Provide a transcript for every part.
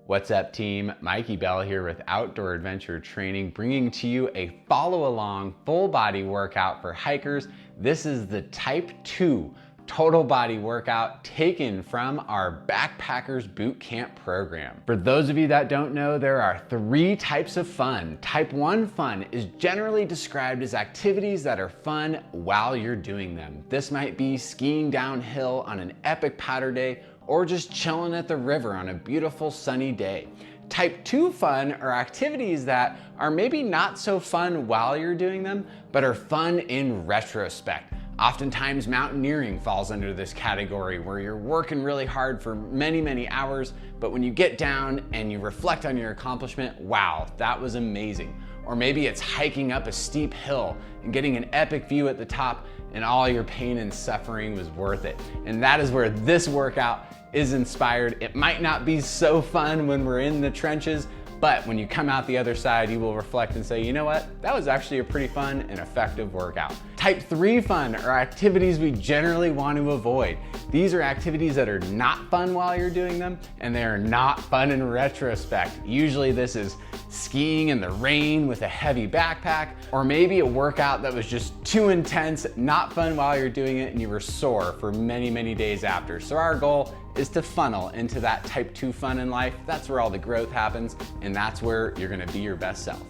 What's up, team? Mikey Bell here with Outdoor Adventure Training, bringing to you a follow-along full body workout for hikers. This is the Type 2 total body workout taken from our Backpackers Bootcamp Program. For those of you that don't know, there are 3 types of fun. Type 1 fun is generally described as activities that are fun while you're doing them. This might be skiing downhill on an epic powder day, or just chilling at the river on a beautiful sunny day. Type 2 fun are activities that are maybe not so fun while you're doing them, but are fun in retrospect. Oftentimes mountaineering falls under this category where you're working really hard for many hours, but when you get down and you reflect on your accomplishment, wow, that was amazing. Or maybe it's hiking up a steep hill and getting an epic view at the top, and all your pain and suffering was worth it. And that is where this workout is inspired. It might not be so fun when we're in the trenches, but when you come out the other side, you will reflect and say, you know what? That was actually a pretty fun and effective workout. Type 3 fun are activities we generally want to avoid. These are activities that are not fun while you're doing them, and they are not fun in retrospect. Usually this is skiing in the rain with a heavy backpack, or maybe a workout that was just too intense, not fun while you're doing it, and you were sore for many days after. So our goal is to funnel into that Type 2 fun in life. That's where all the growth happens, and that's where you're gonna be your best self.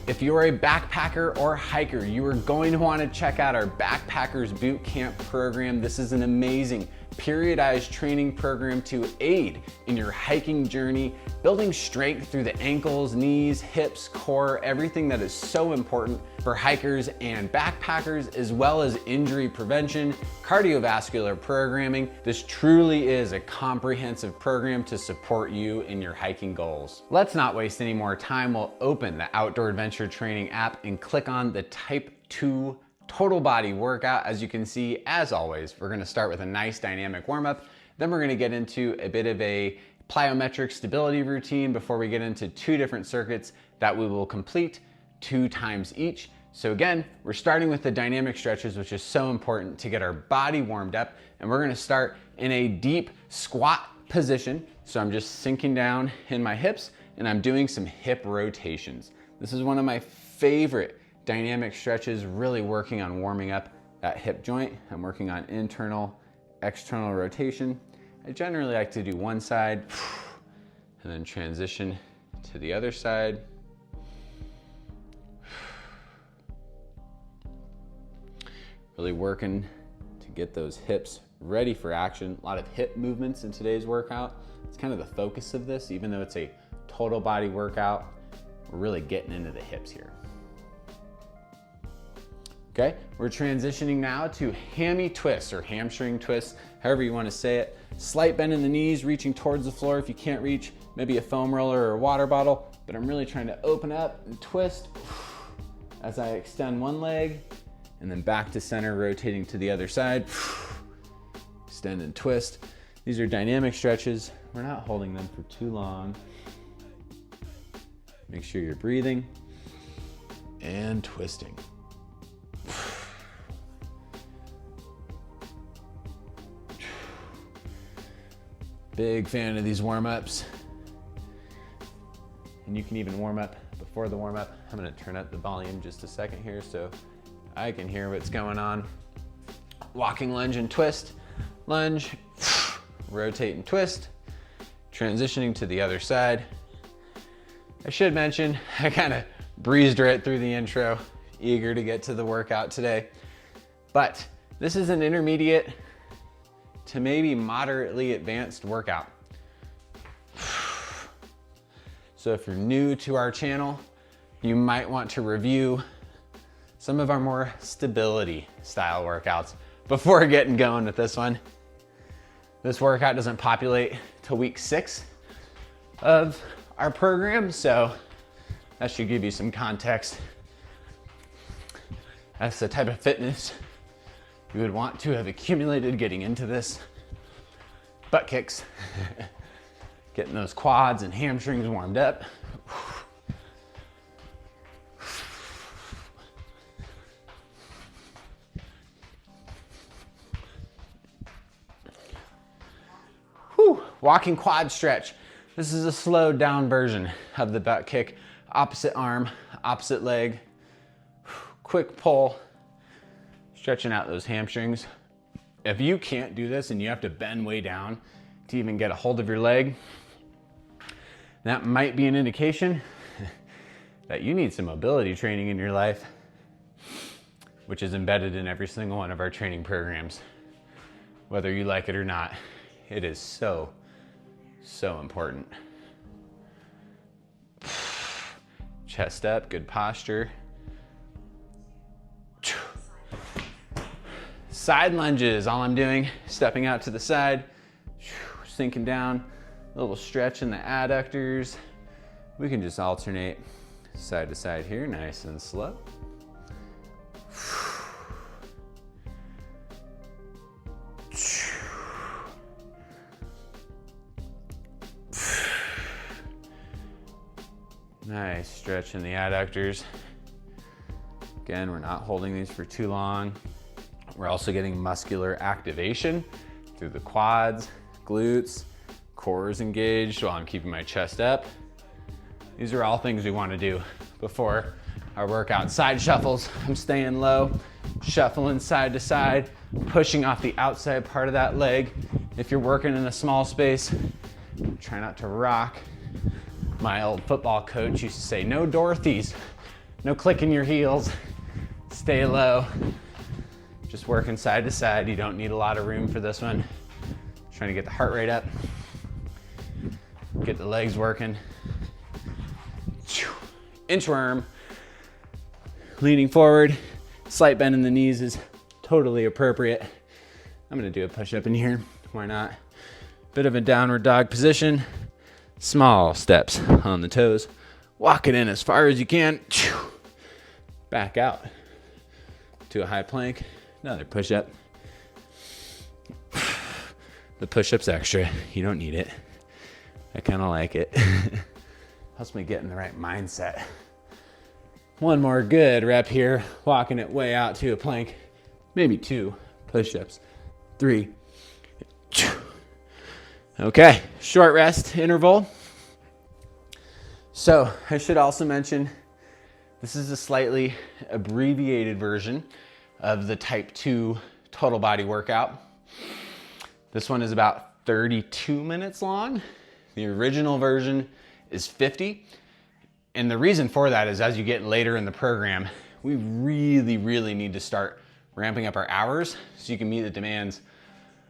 If you're a backpacker or hiker, you are going to want to check out our Backpackers Bootcamp Program. This is an amazing periodized training program to aid in your hiking journey, building strength through the ankles, knees, hips, core, everything that is so important for hikers and backpackers, as well as injury prevention, cardiovascular programming. This truly is a comprehensive program to support you in your hiking goals. Let's not waste any more time. We'll open the Outdoor Adventure Training app and click on the Type 2 total body workout. As you can see, as always, we're gonna start with a nice dynamic warm-up. Then we're gonna get into a bit of a plyometric stability routine before we get into 2 different circuits that we will complete 2 times each. So again, we're starting with the dynamic stretches, which is so important to get our body warmed up. And we're gonna start in a deep squat position. So I'm just sinking down in my hips and I'm doing some hip rotations. This is one of my favorite dynamic stretches, really working on warming up that hip joint. I'm working on internal, external rotation. I generally like to do one side and then transition to the other side. Really working to get those hips ready for action. A lot of hip movements in today's workout. It's kind of the focus of this, even though it's a total body workout, we're really getting into the hips here. Okay, we're transitioning now to hammy twists or hamstring twists, however you want to say it. Slight bend in the knees, reaching towards the floor if you can't reach, maybe a foam roller or a water bottle, but I'm really trying to open up and twist as I extend one leg and then back to center, rotating to the other side. Extend and twist. These are dynamic stretches. We're not holding them for too long. Make sure you're breathing and twisting. Big fan of these warm-ups. And you can even warm up before the warm-up. I'm gonna turn up the volume just a second here so I can hear what's going on. Walking lunge and twist. Lunge, rotate and twist. Transitioning to the other side. I should mention, I kind of breezed right through the intro, eager to get to the workout today. But this is an intermediate to maybe moderately advanced workout. So if you're new to our channel, you might want to review some of our more stability style workouts before getting going with this one. This workout doesn't populate till week 6 of our program, so that should give you some context. That's the type of fitness you would want to have accumulated getting into this. Butt kicks. Getting those quads and hamstrings warmed up. Whew. Walking quad stretch. This is a slowed down version of the butt kick. Opposite arm, opposite leg. Quick pull, stretching out those hamstrings. If you can't do this and you have to bend way down to even get a hold of your leg, that might be an indication that you need some mobility training in your life, which is embedded in every single one of our training programs. Whether you like it or not, it is so, so important. Chest up, good posture. Side lunges, all I'm doing, stepping out to the side, sinking down, a little stretch in the adductors. We can just alternate side to side here, nice and slow. Nice stretch in the adductors. Again, we're not holding these for too long. We're also getting muscular activation through the quads, glutes, core is engaged while I'm keeping my chest up. These are all things we want to do before our workout. Side shuffles, I'm staying low, shuffling side to side, pushing off the outside part of that leg. If you're working in a small space, try not to rock. My old football coach used to say, no Dorothy's, no clicking your heels, stay low. Just working side to side. You don't need a lot of room for this one. Trying to get the heart rate up, get the legs working. Inchworm, leaning forward, slight bend in the knees is totally appropriate. I'm gonna do a push-up in here, why not? Bit of a downward dog position. Small steps on the toes. Walk it in as far as you can. Back out to a high plank. Another push-up. The push-up's extra. You don't need it. I kind of like it. Helps me get in the right mindset. One more good rep here. Walking it way out to a plank. Maybe 2 push-ups. 3. Okay, short rest interval. So I should also mention, this is a slightly abbreviated version of the type 2 total body workout. This one is about 32 minutes long. The original version is 50. And the reason for that is as you get later in the program, we really need to start ramping up our hours so you can meet the demands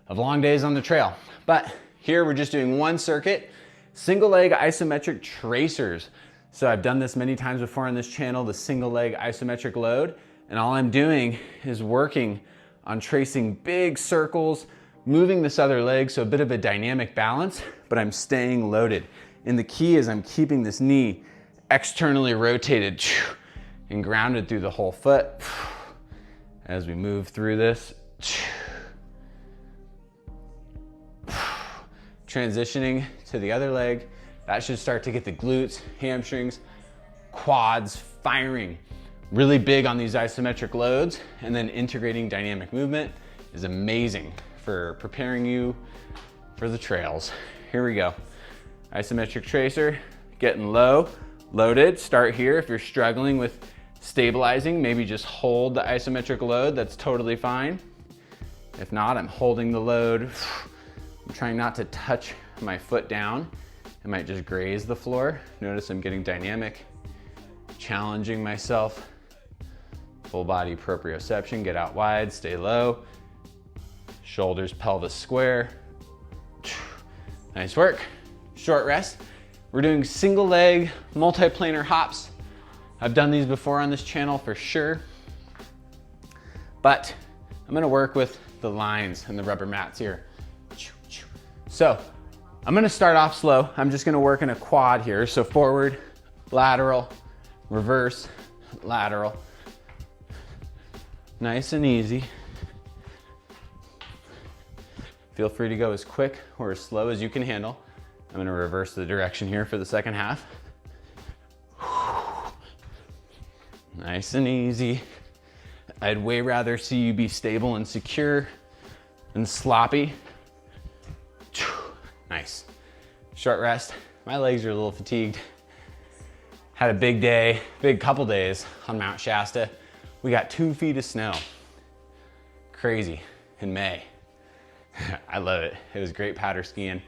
of long days on the trail. But here we're just doing one circuit, single leg isometric tracers. So I've done this many times before on this channel, the single leg isometric load. And all I'm doing is working on tracing big circles, moving this other leg, so a bit of a dynamic balance, but I'm staying loaded. And the key is I'm keeping this knee externally rotated and grounded through the whole foot as we move through this. Transitioning to the other leg, that should start to get the glutes, hamstrings, quads firing. Really big on these isometric loads, and then integrating dynamic movement is amazing for preparing you for the trails. Here we go. Isometric tracer, getting low, loaded. Start here. If you're struggling with stabilizing, maybe just hold the isometric load. That's totally fine. If not, I'm holding the load. I'm trying not to touch my foot down. I might just graze the floor. Notice I'm getting dynamic, challenging myself. Full body proprioception, get out wide, stay low. Shoulders, pelvis square. Nice work. Short rest. We're doing single leg multiplanar hops. I've done these before on this channel for sure. But I'm gonna work with the lines and the rubber mats here. So I'm gonna start off slow. I'm just gonna work in a quad here. So forward, lateral, reverse, lateral. Nice and easy. Feel free to go as quick or as slow as you can handle. I'm gonna reverse the direction here for the second half. Nice and easy. I'd way rather see you be stable and secure than sloppy. Nice. Short rest. My legs are a little fatigued. Had a big day, big couple days on Mount Shasta. We got 2 feet of snow. Crazy in May. I love it. It was great powder skiing.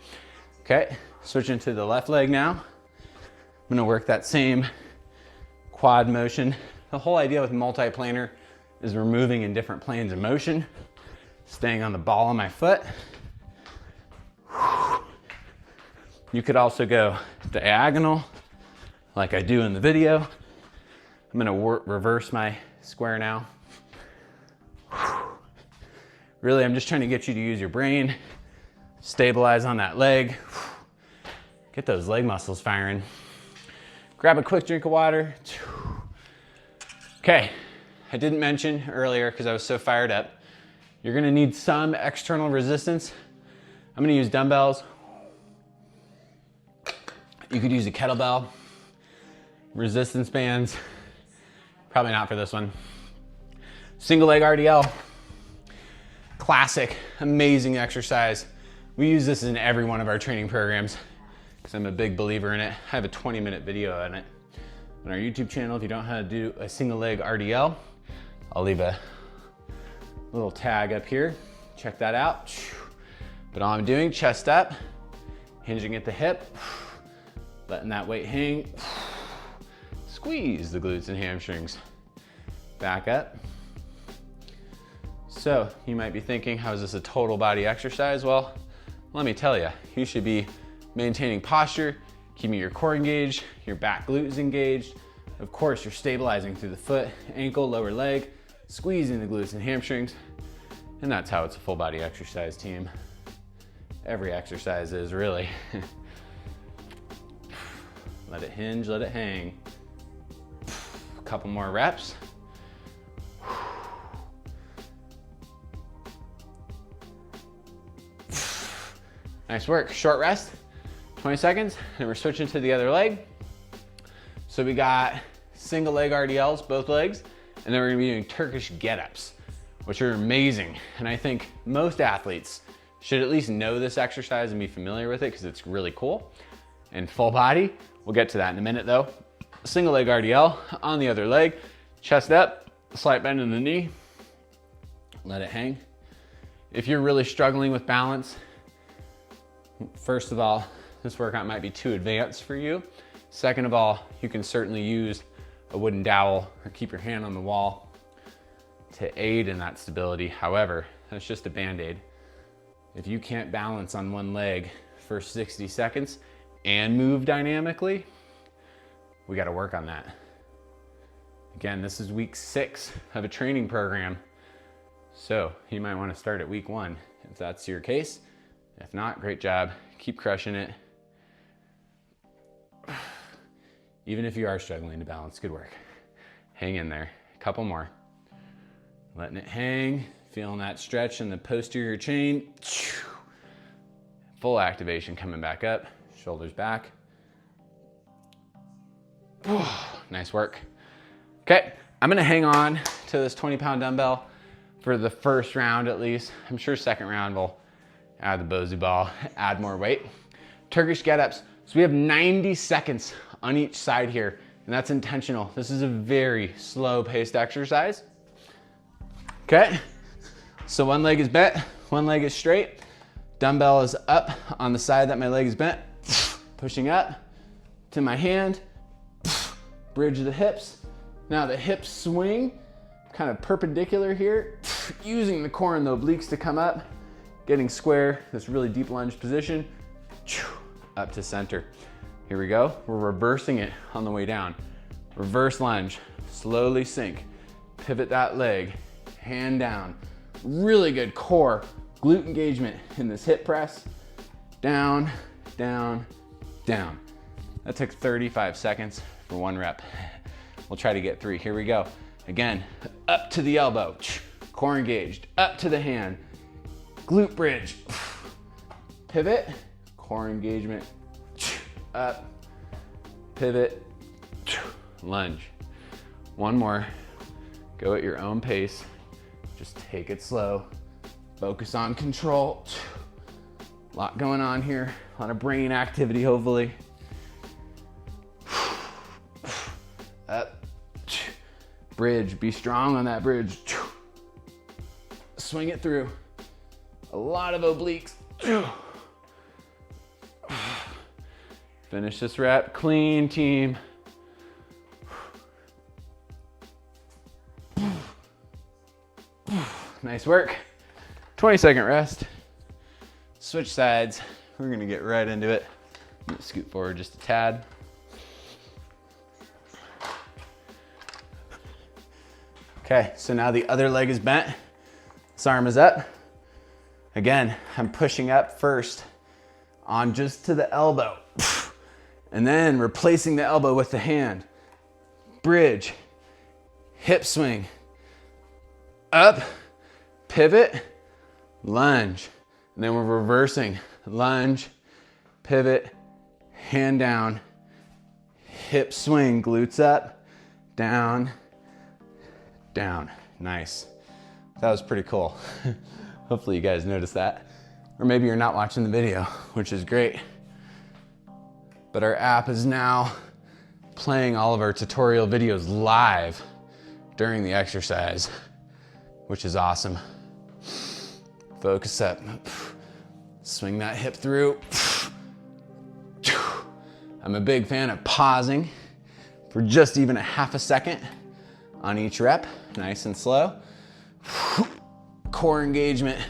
Okay, switching to the left leg now. I'm gonna work that same quad motion. The whole idea with multiplanar is we're moving in different planes of motion, staying on the ball of my foot. You could also go diagonal like I do in the video. I'm gonna reverse my square now. Really, I'm just trying to get you to use your brain, stabilize on that leg, get those leg muscles firing. Grab a quick drink of water. Okay, I didn't mention earlier because I was so fired up, you're gonna need some external resistance. I'm gonna use dumbbells. You could use a kettlebell, resistance bands, probably not for this one. Single leg RDL, classic, amazing exercise. We use this in every one of our training programs because I'm a big believer in it. I have a 20-minute video on it on our YouTube channel. If you don't know how to do a single leg RDL, I'll leave a little tag up here. Check that out. But all I'm doing, chest up, hinging at the hip, letting that weight hang. Squeeze the glutes and hamstrings. Back up. So you might be thinking, how is this a total body exercise? Well, let me tell you, you should be maintaining posture, keeping your core engaged, your back glutes engaged. Of course, you're stabilizing through the foot, ankle, lower leg, squeezing the glutes and hamstrings. And that's how it's a full body exercise, team. Every exercise is, really. Let it hinge, let it hang. A couple more reps. Nice work, short rest, 20 seconds, and we're switching to the other leg. So we got single leg RDLs, both legs, and then we're gonna be doing Turkish get-ups, which are amazing. And I think most athletes should at least know this exercise and be familiar with it because it's really cool. And full body, we'll get to that in a minute though. Single leg RDL on the other leg, chest up, slight bend in the knee, let it hang. If you're really struggling with balance, first of all, this workout might be too advanced for you. Second of all, you can certainly use a wooden dowel or keep your hand on the wall to aid in that stability. However, that's just a Band-Aid. If you can't balance on one leg for 60 seconds and move dynamically, we gotta work on that. Again, this is week 6 of a training program. So you might wanna start at week 1 if that's your case. If not, great job, keep crushing it. Even if you are struggling to balance, good work. Hang in there, a couple more. Letting it hang, feeling that stretch in the posterior chain. Full activation coming back up, shoulders back. Nice work. Okay, I'm gonna hang on to this 20-pound dumbbell for the first round at least. I'm sure second round we'll add the Bosu ball, add more weight. Turkish get-ups. So we have 90 seconds on each side here, and that's intentional. This is a very slow-paced exercise. Okay, so one leg is bent, one leg is straight. Dumbbell is up on the side that my leg is bent. Pushing up to my hand, bridge the hips. Now the hips swing, kind of perpendicular here, using the core and the obliques to come up, getting square, this really deep lunge position, up to center. Here we go, we're reversing it on the way down. Reverse lunge, slowly sink, pivot that leg, hand down. Really good core, glute engagement in this hip press. Down, down, down. That took 35 seconds for 1 rep. We'll try to get 3, here we go. Again, up to the elbow, core engaged, up to the hand, glute bridge, pivot, core engagement, up, pivot, lunge. 1 more, go at your own pace. Just take it slow, focus on control. A lot going on here, a lot of brain activity hopefully. Bridge, be strong on that bridge. Swing it through. A lot of obliques. Finish this rep clean, team. Nice work. 20-second rest. Switch sides. We're gonna get right into it. I'm gonna scoot forward just a tad. Okay, so now the other leg is bent. This arm is up. Again, I'm pushing up first on just to the elbow. And then replacing the elbow with the hand. Bridge, hip swing, up, pivot, lunge. And then we're reversing. Lunge, pivot, hand down, hip swing, glutes up, down, down. Nice. That was pretty cool. Hopefully you guys noticed that. Or maybe you're not watching the video, which is great. But our app is now playing all of our tutorial videos live during the exercise, which is awesome. Focus up. Swing that hip through. I'm a big fan of pausing for just even a half a second on each rep, nice and slow. Core engagement.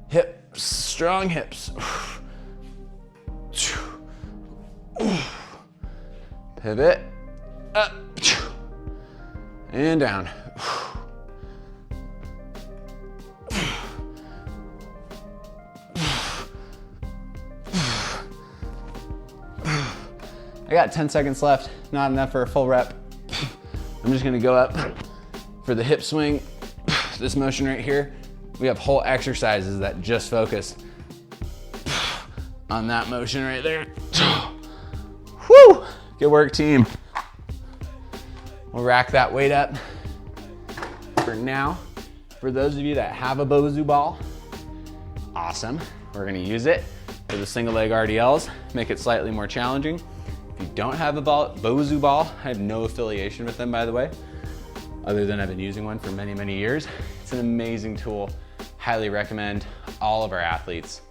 Hips, strong hips. Pivot, up, and down. I got 10 seconds left, not enough for a full rep. I'm just gonna go up for the hip swing. This motion right here, we have whole exercises that just focus on that motion right there. Woo! Good work, team. We'll rack that weight up. For now, for those of you that have a Bozu ball, awesome. We're gonna use it for the single leg RDLs, make it slightly more challenging. If you don't have a Bozu ball, I have no affiliation with them, by the way, other than I've been using one for many, many years. It's an amazing tool. Highly recommend all of our athletes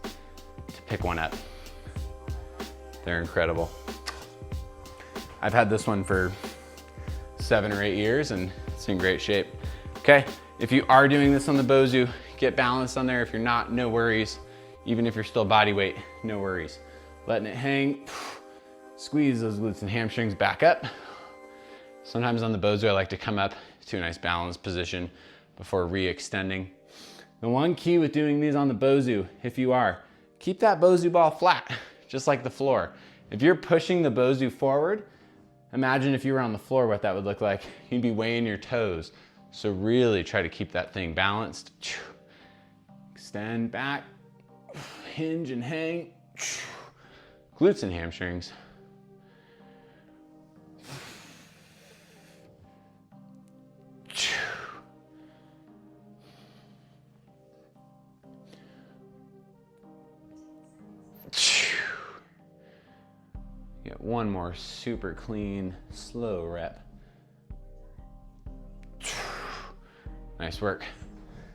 to pick one up. They're incredible. I've had this one for 7 or 8 years and it's in great shape. Okay, if you are doing this on the Bozu, get balanced on there. If you're not, no worries. Even if you're still body weight, no worries. Letting it hang, squeeze those glutes and hamstrings back up. Sometimes on the Bozu, I like to come up to a nice balanced position before re-extending. The one key with doing these on the Bozu, if you are, keep that Bozu ball flat, just like the floor. If you're pushing the Bozu forward, imagine if you were on the floor what that would look like. You'd be weighing your toes. So really try to keep that thing balanced. Extend back, hinge and hang. Glutes and hamstrings. Get one more super clean, slow rep. Nice work.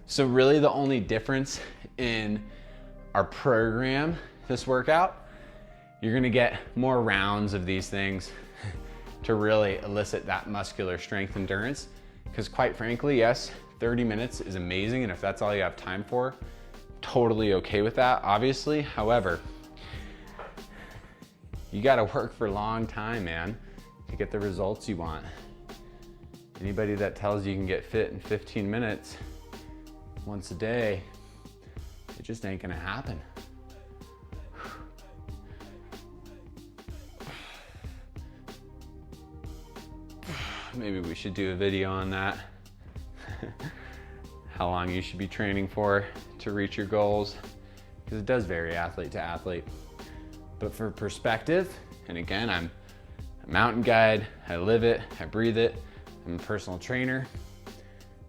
So really the only difference in our program, this workout, you're gonna get more rounds of these things to really elicit that muscular strength endurance. Because quite frankly, yes, 30 minutes is amazing. And if that's all you have time for, totally okay with that, obviously. However, you gotta work for a long time, man, to get the results you want. Anybody that tells you you can get fit in 15 minutes once a day, it just ain't gonna happen. Maybe we should do a video on that. How long you should be training for to reach your goals, because it does vary athlete to athlete. But for perspective, and again, I'm a mountain guide, I live it, I breathe it, I'm a personal trainer.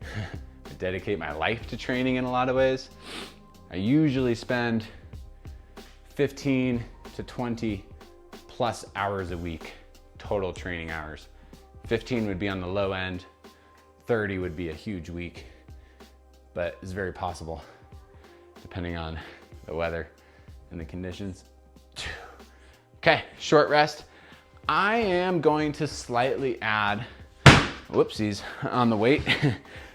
I dedicate my life to training in a lot of ways. I usually spend 15 to 20 plus hours a week, total training hours, 15 would be on the low end. 30 would be a huge week, but it's very possible depending on the weather and the conditions. Okay, short rest. I am going to slightly add, whoopsies, on the weight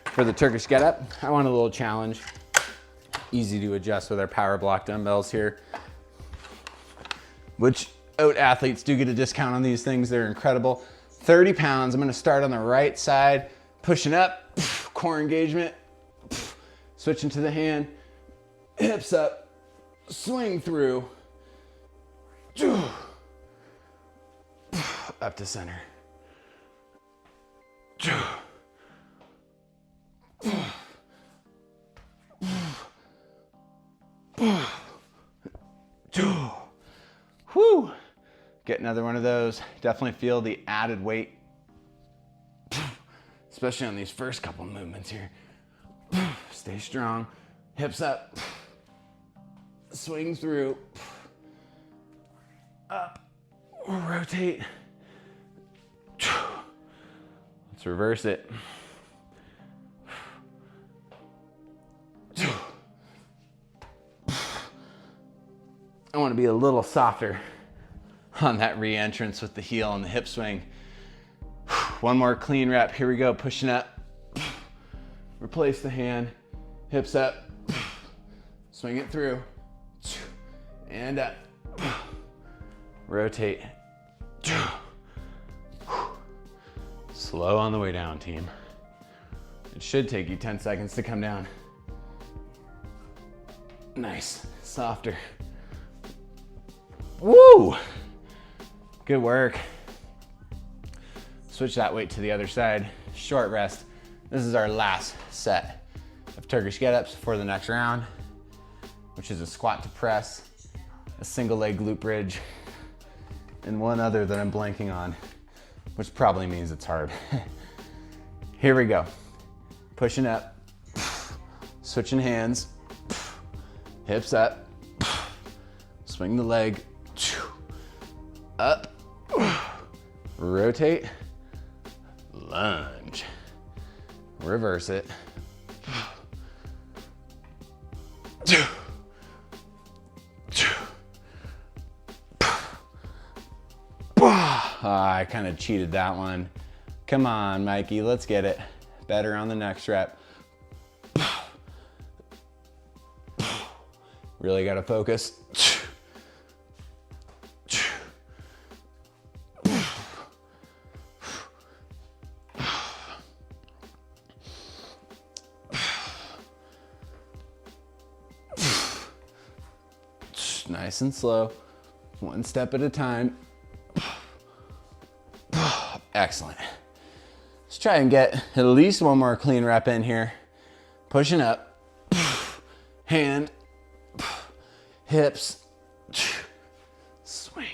for the Turkish get up. I want a little challenge. Easy to adjust with our power block dumbbells here, which OAT athletes do get a discount on these things. They're incredible. 30 pounds. I'm gonna start on the right side, pushing up, core engagement, switching to the hand, hips up, swing through, up to center. Whew. Get another one of those. Definitely feel the added weight, especially on these first couple movements here. Stay strong. Hips up. Swing through. Up. Rotate. Let's reverse it. I want to be a little softer on that re-entrance with the heel and the hip swing. One more clean rep. Here we go. Pushing up. Replace the hand. Hips up. Swing it through. And up. Rotate. Slow on the way down, team. It should take you 10 seconds to come down. Nice. Softer. Woo! Good work. Switch that weight to the other side. Short rest. This is our last set of Turkish get-ups for the next round, which is a squat to press, a single leg glute bridge, and one other that I'm blanking on, which probably means it's hard. Here we go. Pushing up, switching hands, hips up, swing the leg, up, rotate, lunge, reverse it, I kind of cheated that one. Come on, Mikey, let's get it. Better on the next rep. Really gotta focus. Nice and slow, one step at a time. Excellent. Let's try and get at least one more clean rep in here. Pushing up, hand, hips, swing.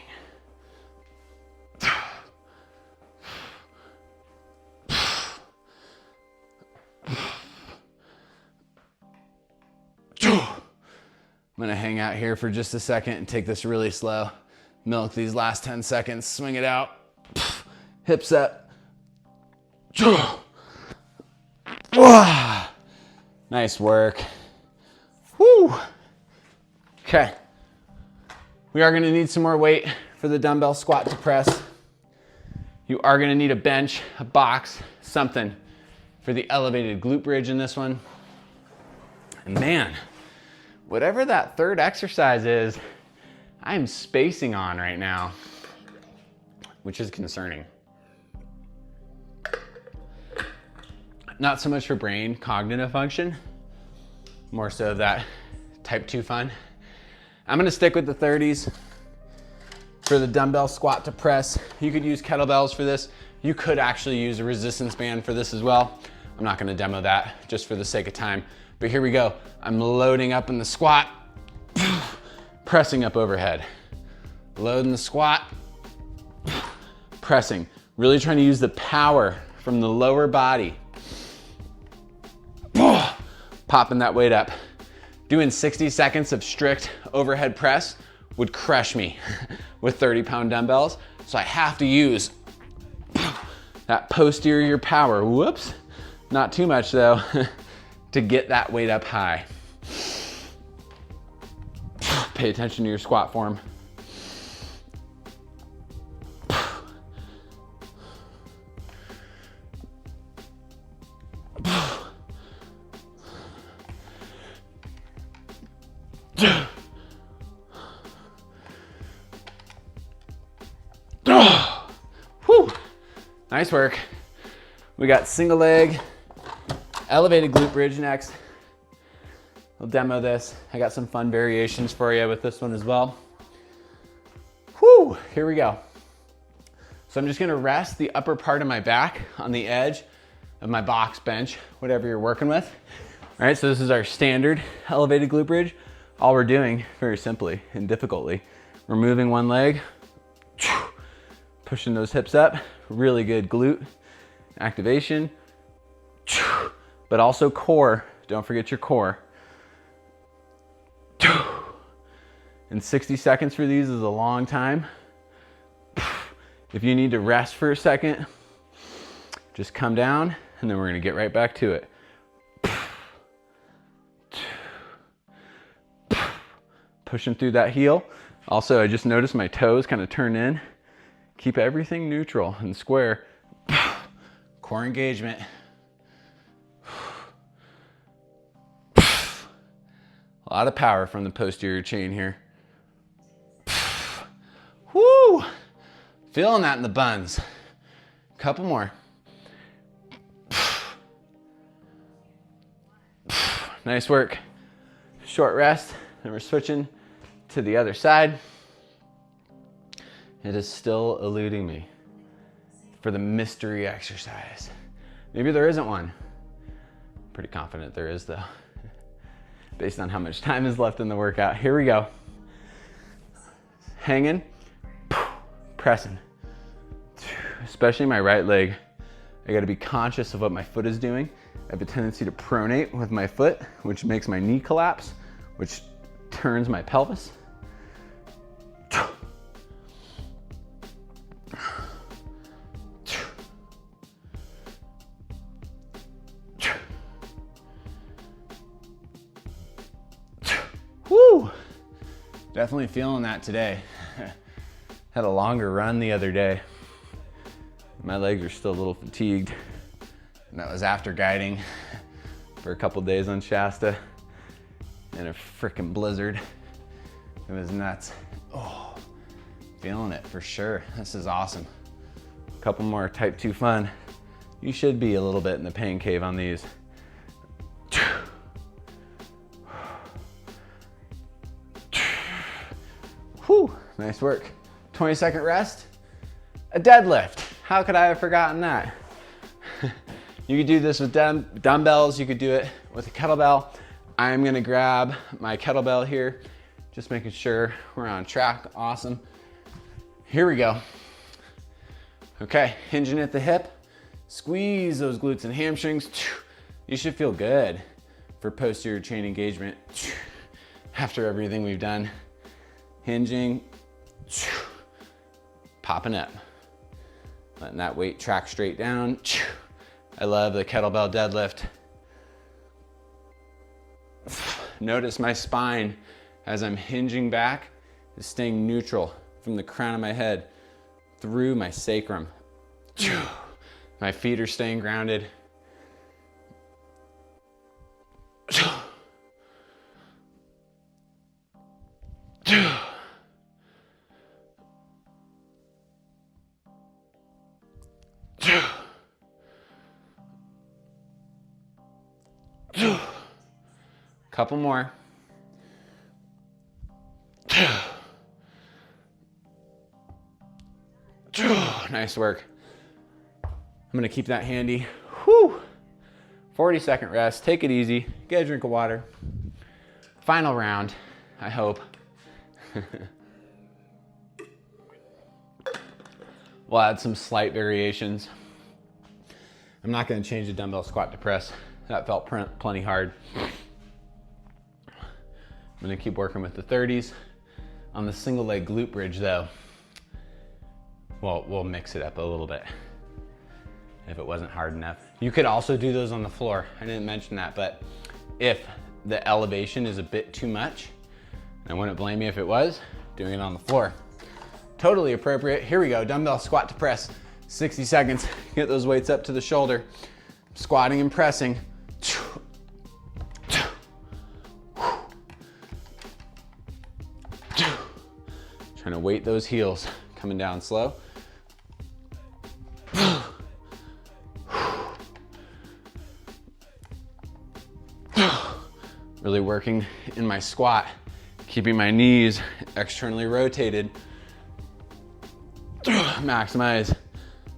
I'm gonna hang out here for just a second and take this really slow. Milk these last 10 seconds, swing it out. Hips up. Nice work. Woo. Okay. We are gonna need some more weight for the dumbbell squat to press. You are gonna need a bench, a box, something for the elevated glute bridge in this one. And man, whatever that third exercise is, I'm spacing on right now, which is concerning. Not so much for brain cognitive function, more so that type 2 fun. I'm gonna stick with the 30s for the dumbbell squat to press. You could use kettlebells for this. You could actually use a resistance band for this as well. I'm not gonna demo that just for the sake of time, but here we go. I'm loading up in the squat, pressing up overhead. Loading the squat, pressing. Really trying to use the power from the lower body. Popping that weight up. Doing 60 seconds of strict overhead press would crush me with 30-pound dumbbells. So I have to use that posterior power. Whoops, not too much though, to get that weight up high. Pay attention to your squat form. Whew. Nice work. We got single leg, elevated glute bridge next. We'll demo this. I got some fun variations for you with this one as well. Whew, here we go. So I'm just gonna rest the upper part of my back on the edge of my box bench, whatever you're working with. All right, so this is our standard elevated glute bridge. All we're doing, very simply and difficultly, we're moving one leg, pushing those hips up, really good glute activation, but also core, don't forget your core. And 60 seconds for these is a long time. If you need to rest for a second, just come down and then we're gonna get right back to it. Pushing through that heel. Also, I just noticed my toes kind of turn in. Keep everything neutral and square. Core engagement. A lot of power from the posterior chain here. Woo! Feeling that in the buns. Couple more. Nice work. Short rest, and we're switching to the other side. It is still eluding me for the mystery exercise. Maybe there isn't one. Pretty confident there is though, based on how much time is left in the workout. Here we go. Hanging, pressing. Especially my right leg. I gotta be conscious of what my foot is doing. I have a tendency to pronate with my foot, which makes my knee collapse, which turns my pelvis. Woo! Definitely feeling that today. Had a longer run the other day. My legs are still a little fatigued. And that was after guiding for a couple days on Shasta in a frickin' blizzard. It was nuts. Oh, feeling it for sure. This is awesome. A couple more type 2 fun. You should be a little bit in the pain cave on these. Whew, nice work. 20-second rest. A deadlift. How could I have forgotten that? You could do this with dumbbells. You could do it with a kettlebell. I'm gonna grab my kettlebell here, just making sure we're on track. Awesome. Here we go. Okay, hinging at the hip. Squeeze those glutes and hamstrings. You should feel good for posterior chain engagement after everything we've done. Hinging, popping up. Letting that weight track straight down. I love the kettlebell deadlift. Notice my spine as I'm hinging back is staying neutral from the crown of my head through my sacrum. My feet are staying grounded. Couple more. Nice work. I'm gonna keep that handy. Whew. 40-second rest. Take it easy. Get a drink of water. Final round, I hope. We'll add some slight variations. I'm not gonna change the dumbbell squat to press. That felt plenty hard. I'm gonna keep working with the 30s. On the single leg glute bridge though, well, we'll mix it up a little bit. if it wasn't hard enough. You could also do those on the floor. I didn't mention that, but if the elevation is a bit too much, I wouldn't blame you if it was, doing it on the floor. Totally appropriate. Here we go, dumbbell squat to press. 60 seconds, get those weights up to the shoulder. Squatting and pressing. Trying to weight those heels, coming down slow. Really working in my squat, keeping my knees externally rotated. Maximize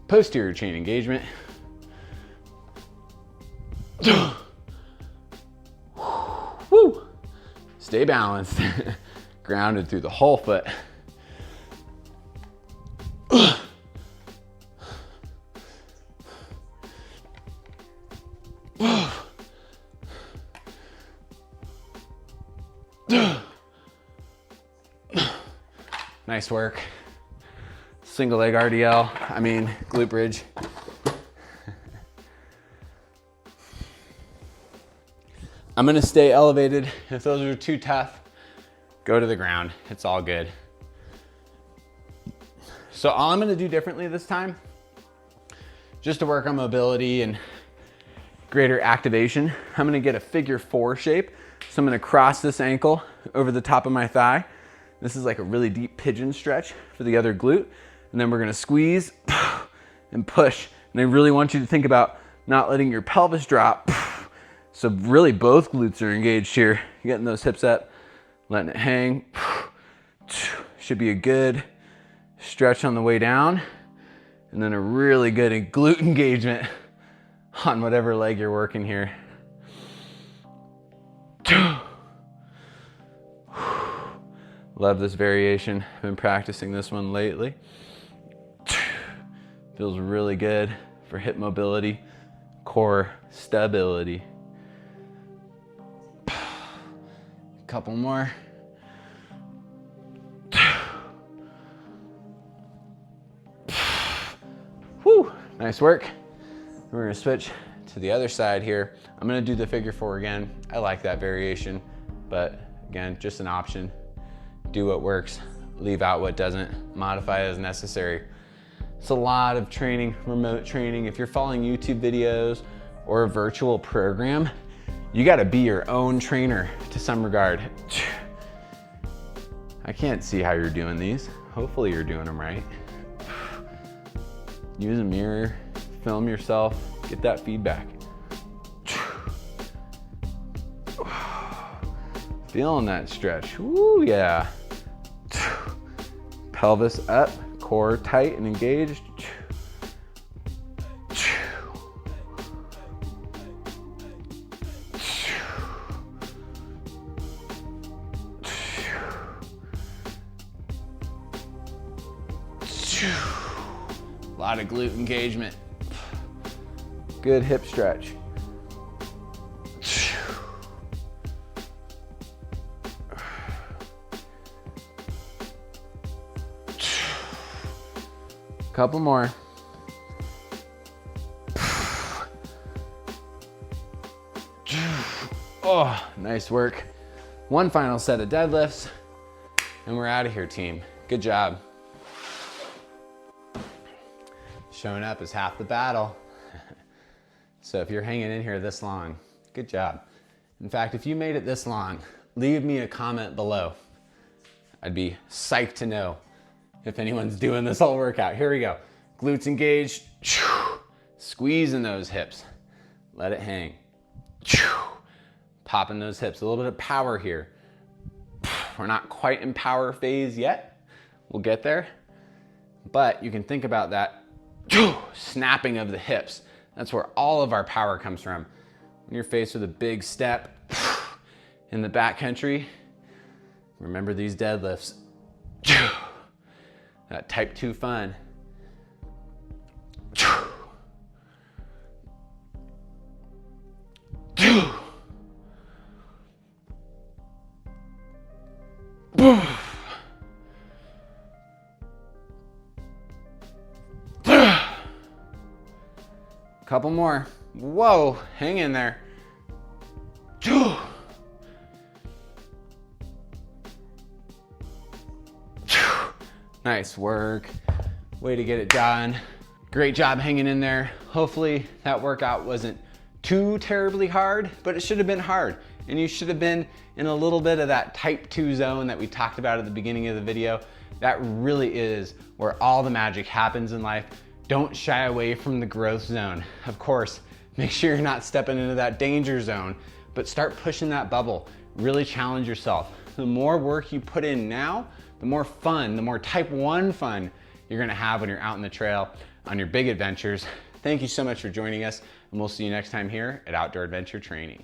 posterior chain engagement. Woo. Stay balanced, grounded through the whole foot. Nice work. Single leg RDL, glute bridge. I'm gonna stay elevated. If those are too tough, go to the ground. It's all good. So all I'm gonna do differently this time, just to work on mobility and greater activation, I'm gonna get a figure 4 shape. So I'm gonna cross this ankle over the top of my thigh. This is like a really deep pigeon stretch for the other glute. And then we're gonna squeeze and push. And I really want you to think about not letting your pelvis drop. So really both glutes are engaged here. You're getting those hips up, letting it hang. Should be a good stretch on the way down. And then a really good glute engagement on whatever leg you're working here. Love this variation. I've been practicing this one lately. Feels really good for hip mobility, core stability. Couple more. Whew, nice work. We're gonna switch to the other side here. I'm gonna do the figure 4 again. I like that variation, but again, just an option. Do what works, leave out what doesn't, modify as necessary. It's a lot of training, remote training. If you're following YouTube videos or a virtual program, you gotta be your own trainer to some regard. I can't see how you're doing these. Hopefully you're doing them right. Use a mirror, film yourself, get that feedback. Feeling that stretch, woo, yeah. Pelvis up, core tight and engaged. A lot of glute engagement. Good hip stretch. Couple more. Oh, nice work. One final set of deadlifts and we're out of here, team. Good job. Showing up is half the battle. So if you're hanging in here this long, good job. In fact, if you made it this long, leave me a comment below. I'd be psyched to know if anyone's doing this whole workout. Here we go. Glutes engaged. Squeezing those hips. Let it hang. Popping those hips. A little bit of power here. We're not quite in power phase yet. We'll get there. But you can think about that snapping of the hips. That's where all of our power comes from. When you're faced with a big step in the backcountry, remember these deadlifts. That type 2 fun. Couple more. Whoa, hang in there. Nice work. Way to get it done. Great job hanging in there. Hopefully that workout wasn't too terribly hard, but it should have been hard. And you should have been in a little bit of that type 2 zone that we talked about at the beginning of the video. That really is where all the magic happens in life. Don't shy away from the growth zone. Of course, make sure you're not stepping into that danger zone, but start pushing that bubble. Really challenge yourself. The more work you put in now, the more fun, the more type 1 fun you're gonna have when you're out in the trail on your big adventures. Thank you so much for joining us, and we'll see you next time here at Outdoor Adventure Training.